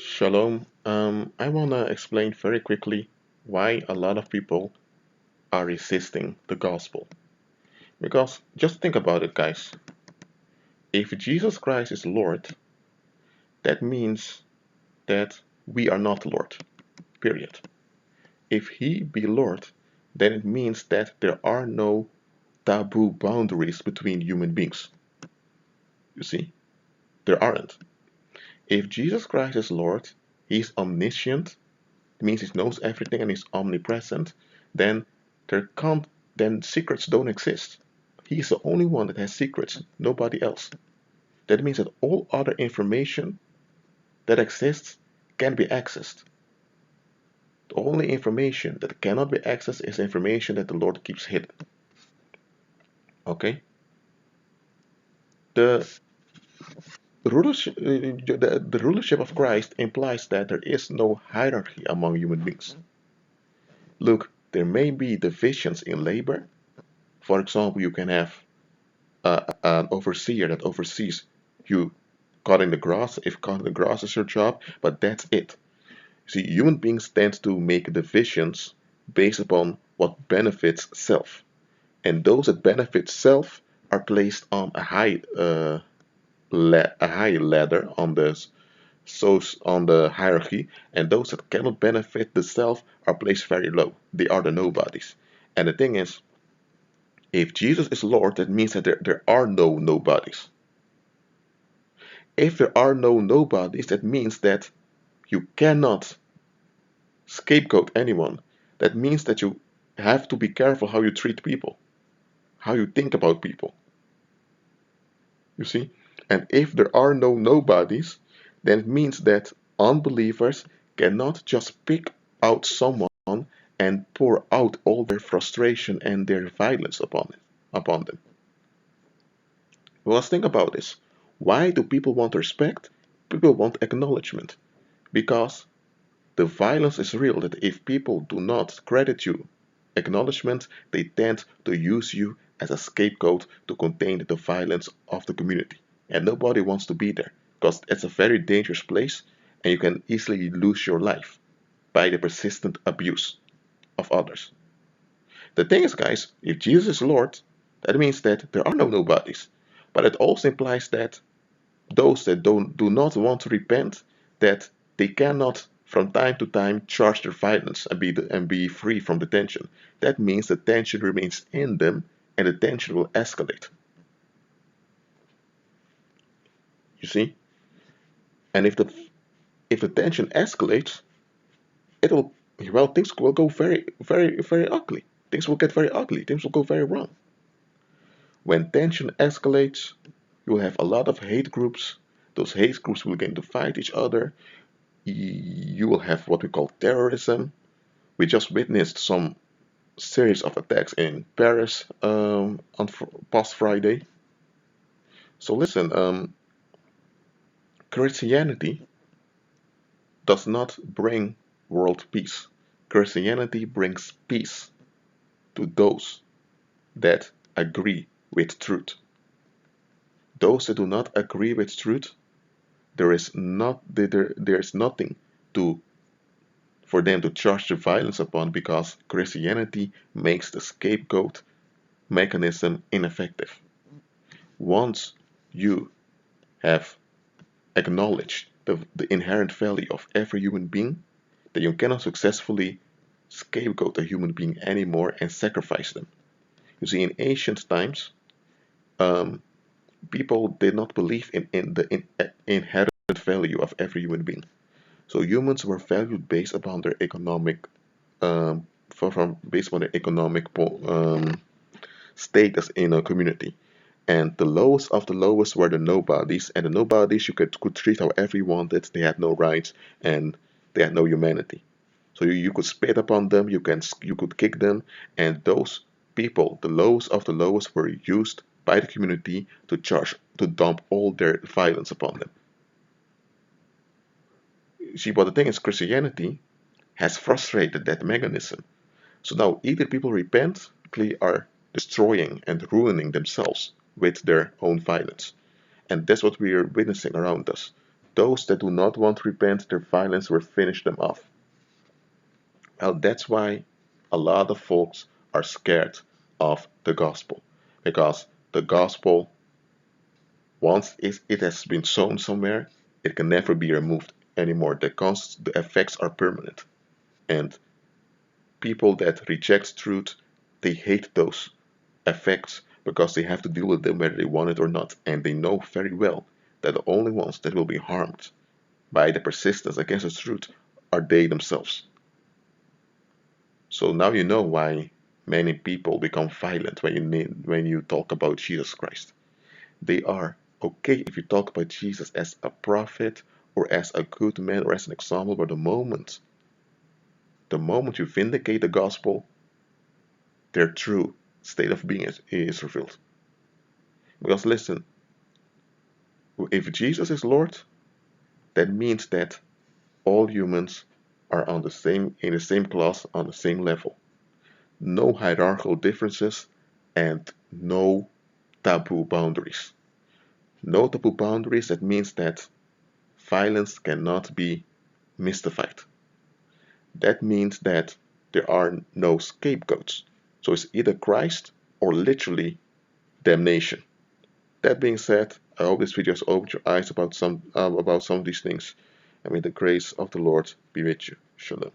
Shalom. I want to explain very quickly why a lot of people are resisting the gospel. Because just think about it, guys. If Jesus Christ is Lord, that means that we are not Lord. Period. If He be Lord, then it means that there are no taboo boundaries between human beings. You see, there aren't. If Jesus Christ is Lord, He's omniscient, it means He knows everything and He's omnipresent, then there can't then secrets don't exist. He's the only one that has secrets, nobody else. That means that all other information that exists can be accessed. The only information that cannot be accessed is information that the Lord keeps hidden. Okay? The the rulership of Christ implies that there is no hierarchy among human beings. Look, there may be divisions in labor. For example, you can have an overseer that oversees you cutting the grass, if cutting the grass is your job, but that's it. See, human beings tend to make divisions based upon what benefits self, and those that benefit self are placed on a high ladder on the hierarchy, and those that cannot benefit the self are placed very low. They are the nobodies. And the thing is, if Jesus is Lord, that means that there are no nobodies. If there are no nobodies, that means that you cannot scapegoat anyone. That means that you have to be careful how you treat people, how you think about people. You see? And if there are no nobodies, then it means that unbelievers cannot just pick out someone and pour out all their frustration and their violence upon them. Well, let's think about this. Why do people want respect? People want acknowledgement. Because the violence is real, that if people do not credit you acknowledgement, they tend to use you as a scapegoat to contain the violence of the community. And nobody wants to be there because it's a very dangerous place and you can easily lose your life by the persistent abuse of others. The thing is, guys, if Jesus is Lord, that means that there are no nobodies. But it also implies that those that do not want to repent, that they cannot from time to time charge their violence and be free from the tension. That means the tension remains in them and the tension will escalate. You see? And if the tension escalates, it'll well things will go very ugly. Things will get very ugly. Things will go very wrong. When tension escalates, you will have a lot of hate groups. Those hate groups will begin to fight each other. You will have what we call terrorism. We just witnessed some series of attacks in Paris on past Friday. So listen, Christianity does not bring world peace. Christianity brings peace to those that agree with truth. Those that do not agree with truth, there is nothing to for them to charge the violence upon because Christianity makes the scapegoat mechanism ineffective. Once you have acknowledged the inherent value of every human being, then you cannot successfully scapegoat a human being anymore and sacrifice them. You see, in ancient times, um, people did not believe in the inherent value of every human being. So humans were valued based upon their economic, based on their economic status in a community. And the lowest of the lowest were the nobodies, and the nobodies you could treat however you wanted. They had no rights and they had no humanity. So you could spit upon them, you could kick them, and those people, the lowest of the lowest, were used by the community to dump all their violence upon them. See, but the thing is, Christianity has frustrated that mechanism. So now either people repent, they are destroying and ruining themselves with their own violence. And that's what we are witnessing around us. those that do not want to repent, their violence will finish them off. Well, that's why a lot of folks are scared of the gospel, because the gospel, once it has been sown somewhere, it can never be removed anymore. The effects are permanent. And people that reject truth, they hate those effects because they have to deal with them whether they want it or not. And they know very well that the only ones that will be harmed by the persistence against the truth are they themselves. So now you know why many people become violent when you talk about Jesus Christ. They are okay if you talk about Jesus as a prophet or as a good man or as an example, but the moment you vindicate the gospel, their true state of being is revealed. Because listen, if Jesus is Lord, that means that all humans are on the same in the same class on the same level. No hierarchical differences and no taboo boundaries. No taboo boundaries, that means that violence cannot be mystified. That means that there are no scapegoats. So it's either Christ or literally damnation. That being said, I hope this video has opened your eyes about some of these things, and may the grace of the Lord be with you. Shalom.